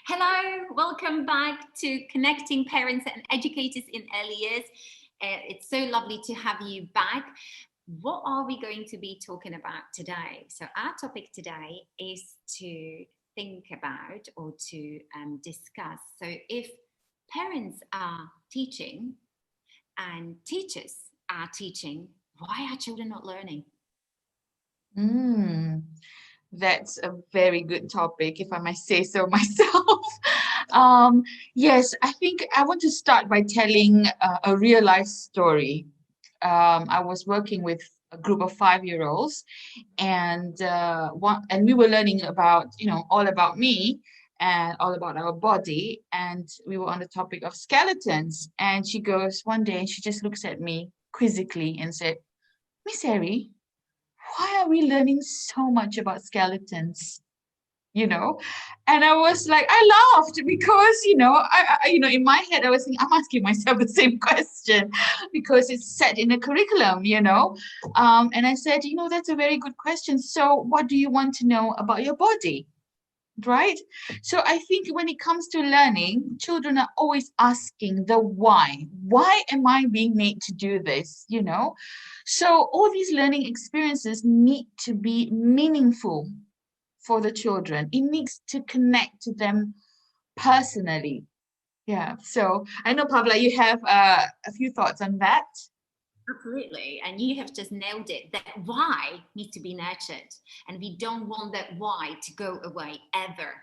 Hello, welcome back to Connecting Parents and Educators in Early Years. It's so lovely to have you back. What are we going to be talking about today? So our topic today is to think about or to discuss. So if parents are teaching and teachers are teaching, why are children not learning? That's a very good topic, if I might say so myself. Yes, I think I want to start by telling a real life story. I was working with a group of 5-year-olds, and we were learning about, all about me and all about our body, and we were on the topic of skeletons. And she goes one day, and she just looks at me quizzically and said, "Miss Harry, why are we learning so much about skeletons?" you know and I was like, I laughed because in my head I was thinking, I'm asking myself the same question because it's set in a curriculum. And I said, that's a very good question. So what do you want to know about your body? Right? So I think when it comes to learning, children are always asking the why am I being made to do this? So all these learning experiences need to be meaningful for the children. It needs to connect to them personally. Yeah. So I know, Pavla, you have a few thoughts on that. Absolutely. And you have just nailed it. That why needs to be nurtured. And we don't want that why to go away ever.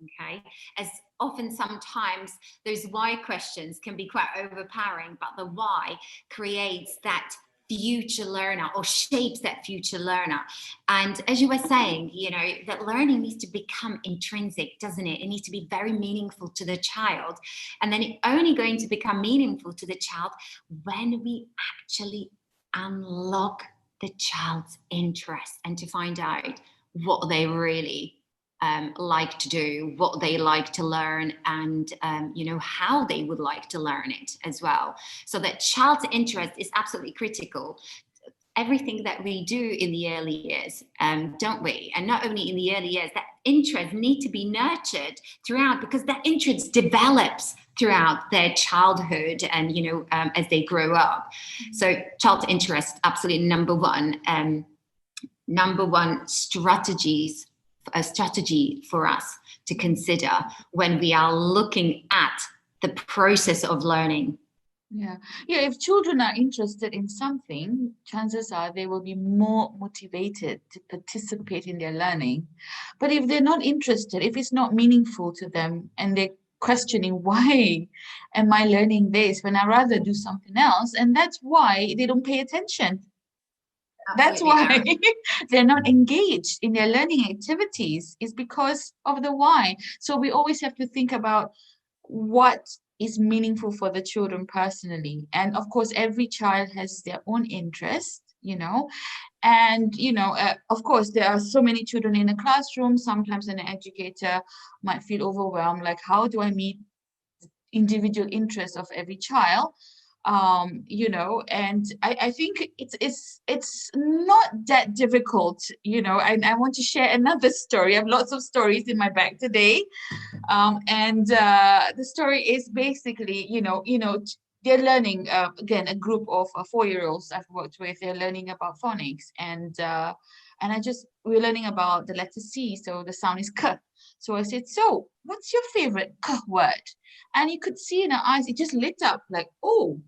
Okay. As often sometimes those why questions can be quite overpowering, but the why creates that future learner or shapes that future learner. And as you were saying, that learning needs to become intrinsic, doesn't it? It needs to be very meaningful to the child. And then it's only going to become meaningful to the child when we actually unlock the child's interest and to find out what they really like to do, what they like to learn, and how they would like to learn it as well. So that child's interest is absolutely critical. Everything that we do in the early years, don't we? And not only in the early years, that interest need to be nurtured throughout, because that interest develops throughout their childhood and as they grow up. So child's interest, absolutely number one strategies a strategy for us to consider when we are looking at the process of learning. Yeah. Yeah. If children are interested in something, chances are they will be more motivated to participate in their learning. But if they're not interested, if it's not meaningful to them and they're questioning, why am I learning this when I rather do something else? And that's why they don't pay attention. That's Absolutely, why they're not engaged in their learning activities, is because of the why. So we always have to think about what is meaningful for the children personally. And of course, every child has their own interest. And of course, there are so many children in a classroom. Sometimes an educator might feel overwhelmed, like, how do I meet individual interests of every child? And I think it's not that difficult. And I want to share another story. I have lots of stories in my bag today. And the story is basically, they're learning, again, a group of 4-year-olds I've worked with. They're learning about phonics, and we're learning about the letter C. So the sound is k. So I said, so what's your favorite k word? And you could see in her eyes, it just lit up like, oh,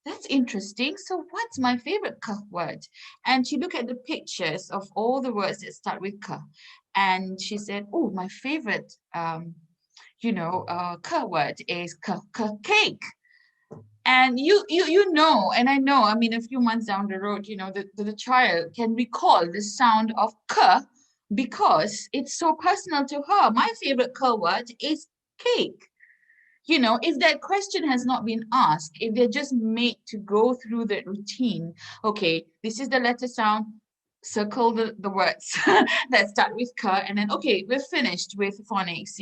that's interesting. So what's my favorite k word? And she looked at the pictures of all the words that start with k. And she said, oh, my favorite, k word is cake. And and I know, I mean, a few months down the road, the child can recall the sound of k because it's so personal to her. My favorite k word is cake. If that question has not been asked, if they're just made to go through the routine, okay, this is the letter sound, circle the words that start with k, and then, okay, we're finished with phonics,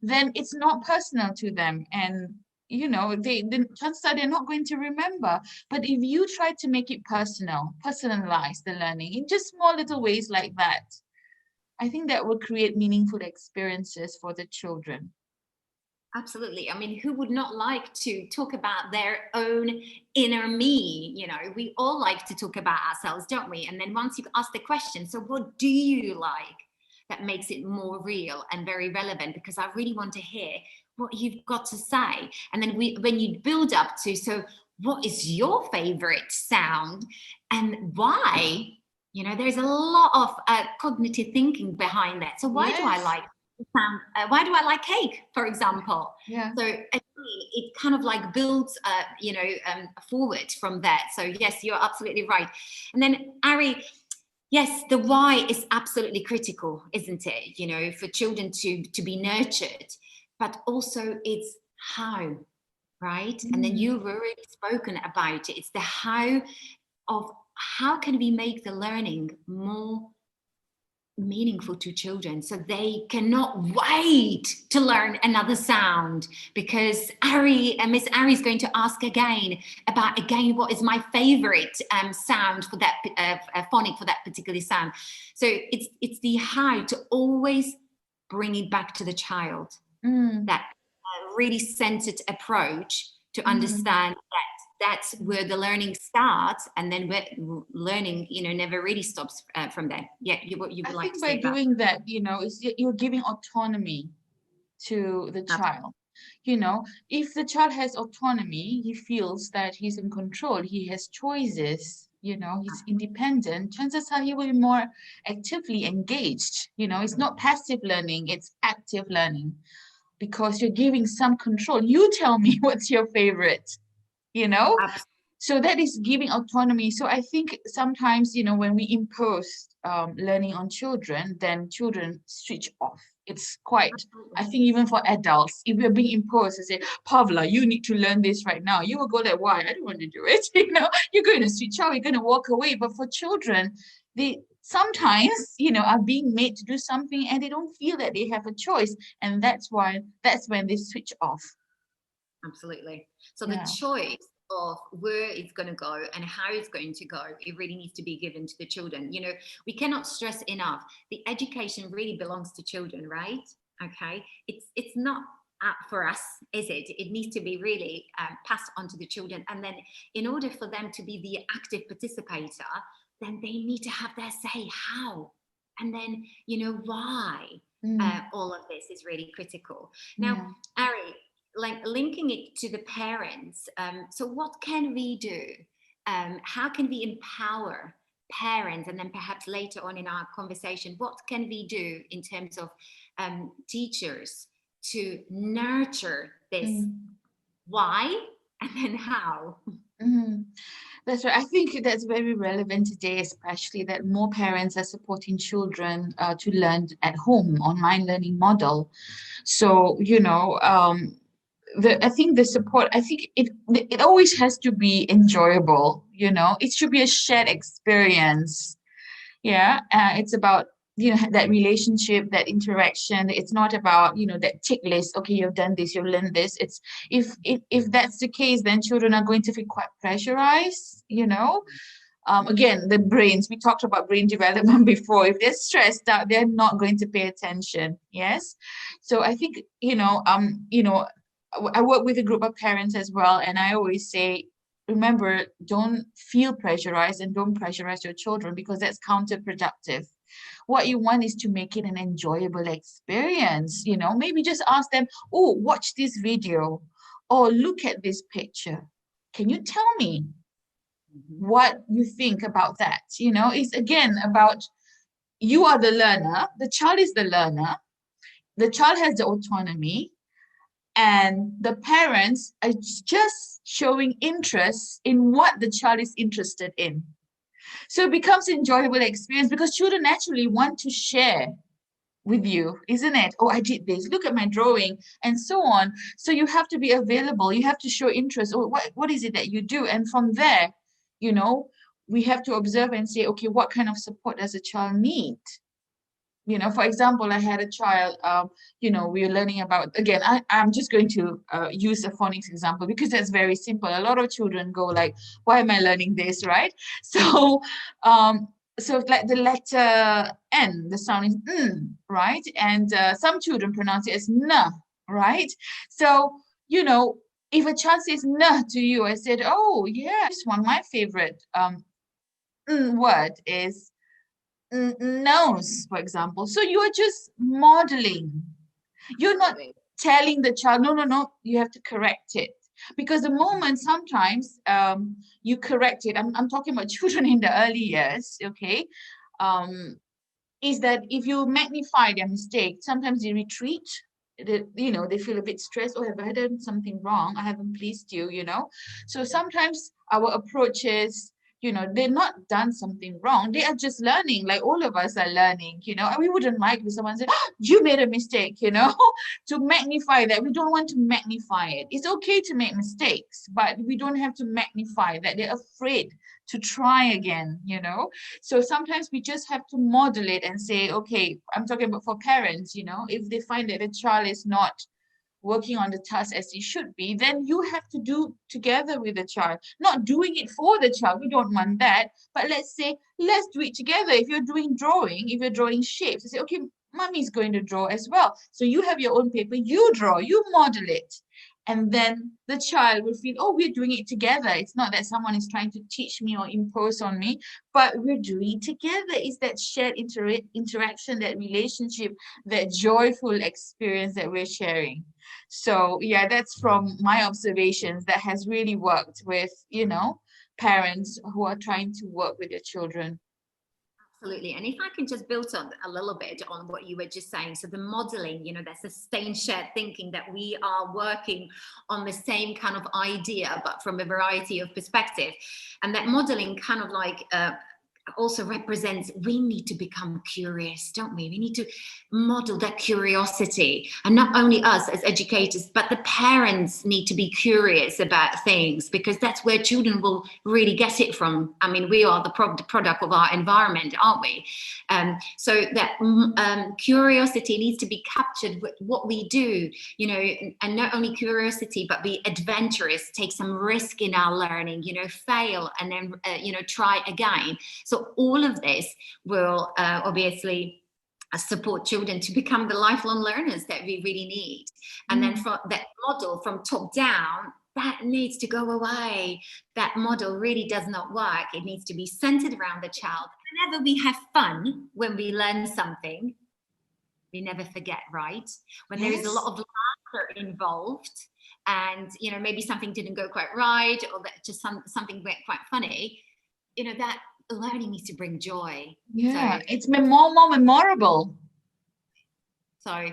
then it's not personal to them. And the chances are they're not going to remember. But if you try to make it personalize the learning in just small little ways like that, I think that will create meaningful experiences for the children. Absolutely. I mean, who would not like to talk about their own inner me? You know, we all like to talk about ourselves, don't we? And then once you've asked the question, so what do you like? That makes it more real and very relevant, because I really want to hear what you've got to say. And then when you build up to, so what is your favorite sound and why? You know, there's a lot of cognitive thinking behind that. So why do I Yes. like sound? Why do I like cake, for example? Yeah. So actually, it kind of like builds, forward from that. So yes, you're absolutely right. And then Ari, yes, the why is absolutely critical, isn't it? You know, for children to be nurtured, but also it's how, right? And then you've already spoken about it. It's the how of how can we make the learning more meaningful to children, so they cannot wait to learn another sound, because Miss Ari is going to ask again about what is my favorite sound for that phonic for that particular sound. So it's the how to always bring it back to the child, that really centered approach to understand that that's where the learning starts, and then learning, never really stops from there. Yeah, you would I like to think by say that? doing that, is you're giving autonomy to the child. If the child has autonomy, he feels that he's in control, he has choices, he's independent, chances are he will be more actively engaged. It's not passive learning, it's active learning, because you're giving some control. You tell me what's your favorite, Absolutely. so that is giving autonomy. So I think sometimes, when we impose learning on children, then children switch off. It's quite, I think even for adults, if we're being imposed and say, Pavla, you need to learn this right now, you will go like, why? I don't want to do it. You're going to switch off, you're going to walk away. But for children, they sometimes, are being made to do something and they don't feel that they have a choice. And that's when they switch off. Absolutely. So Yeah. the choice of where it's going to go and how it's going to go, it really needs to be given to the children. We cannot stress enough, the education really belongs to children, right? Okay, it's not for us, is it? It needs to be really passed on to the children, and then in order for them to be the active participator, then they need to have their say how, and then why. All of this is really critical. Now, Ari, like linking it to the parents, so what can we do? How can we empower parents? And then perhaps later on in our conversation, what can we do in terms of teachers to nurture this why and then how? That's right. I think that's very relevant today, especially that more parents are supporting children to learn at home, online learning model. So, I think the support, I think it always has to be enjoyable, it should be a shared experience. Yeah, it's about that relationship, that interaction. It's not about that tick list. Okay, you've done this, you've learned this. It's if that's the case, then children are going to feel quite pressurized. Again, the brains, we talked about brain development before. If they're stressed out, they're not going to pay attention. Yes, so I think I work with a group of parents as well, and I always say, remember, don't feel pressurized and don't pressurize your children, because that's counterproductive. What you want is to make it an enjoyable experience. Maybe just ask them, oh, watch this video, or look at this picture. Can you tell me what you think about that? It's again about, you are the learner, the child is the learner, the child has the autonomy, and the parents are just showing interest in what the child is interested in. So it becomes an enjoyable experience, because children naturally want to share with you, isn't it? Oh, I did this, look at my drawing, and so on. So you have to be available, you have to show interest. Oh, what is it that you do? And from there, we have to observe and say, okay, what kind of support does a child need? For example, I had a child, we were learning about, again, I'm just going to use a phonics example, because that's very simple. A lot of children go like, why am I learning this, right? So so it's like the letter N, the sound is N, right? And some children pronounce it as N, right? So, you know, if a child says N to you, I said, oh, yeah, this one, my favorite word is nose, for example. So you are just modeling. You're not telling the child, no, no, no, you have to correct it. Because the moment sometimes you correct it, I'm talking about children in the early years, okay, is that if you magnify their mistake, sometimes they retreat. You know, they feel a bit stressed. Oh, have I done something wrong? I haven't pleased you, you know. So sometimes our approach is, you know, they're not done something wrong. They are just learning, like all of us are learning, you know. And we wouldn't like if someone said, "Oh, you made a mistake," you know, to magnify that. We don't want to magnify it. It's okay to make mistakes, but we don't have to magnify that. They're afraid to try again, you know. So sometimes we just have to model it and say, okay, I'm talking about for parents, you know, if they find that the child is not working on the task as he should be, then you have to do together with the child, not doing it for the child. We don't want that. But let's say, let's do it together. If you're doing drawing, if you're drawing shapes, you say, okay, mommy's going to draw as well. So you have your own paper, you draw, you model it. And then the child will feel, oh, we're doing it together. It's not that someone is trying to teach me or impose on me, but we're doing it together. It's that shared interaction, that relationship, that joyful experience that we're sharing. So yeah, that's from my observations that has really worked with, you know, parents who are trying to work with their children. Absolutely. And if I can just build on a little bit on what you were just saying. So the modeling, you know, that sustained shared thinking, that we are working on the same kind of idea, but from a variety of perspective. And that modeling kind of like also represents, we need to become curious, don't we? We need to model that curiosity. And not only us as educators, but the parents need to be curious about things, because that's where children will really get it from. I mean, we are the product of our environment, aren't we? So that curiosity needs to be captured with what we do, you know, and not only curiosity, but be adventurous, take some risk in our learning, you know, fail and then, you know, try again. So all of this will obviously support children to become the lifelong learners that we really need. And then from that model from top down, that needs to go away. That model really does not work. It needs to be centered around the child. Whenever we have fun when we learn something, we never forget, right? When there is a lot of laughter involved, and you know, maybe something didn't go quite right, or that just something went quite funny, you know, that learning needs to bring joy. Yeah, so it's more memorable. So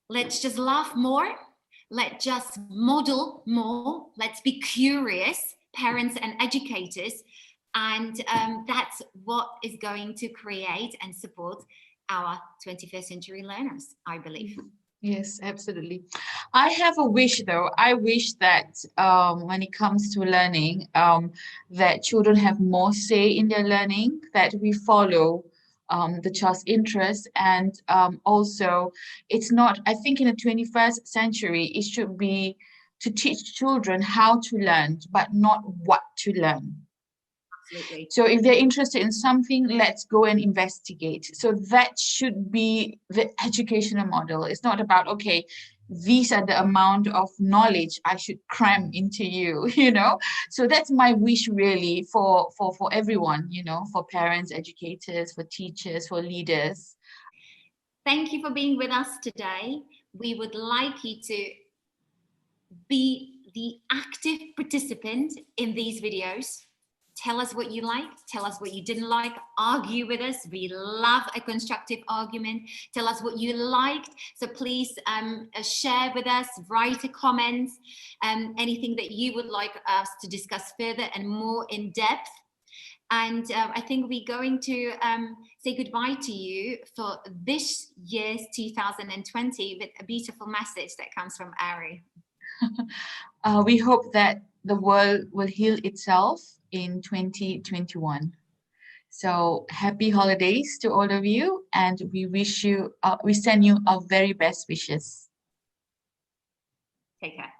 let's just laugh more. Let's just model more. Let's be curious, parents and educators. And that's what is going to create and support our 21st century learners, I believe. Yes, absolutely. I have a wish though. I wish that when it comes to learning, that children have more say in their learning, that we follow the child's interest, and also it's not, I think in the 21st century, it should be to teach children how to learn, but not what to learn. Absolutely. So if they're interested in something, let's go and investigate. So that should be the educational model. It's not about, okay, these are the amount of knowledge I should cram into you, you know? So that's my wish really for everyone, you know, for parents, educators, for teachers, for leaders. Thank you for being with us today. We would like you to be the active participant in these videos. Tell us what you liked. Tell us what you didn't like. Argue with us. We love a constructive argument. Tell us what you liked. So please share with us, write a comment, anything that you would like us to discuss further and more in depth. And I think we're going to say goodbye to you for this year's 2020 with a beautiful message that comes from Ari. We hope that the world will heal itself in 2021. So happy holidays to all of you, and we send you our very best wishes. Take care.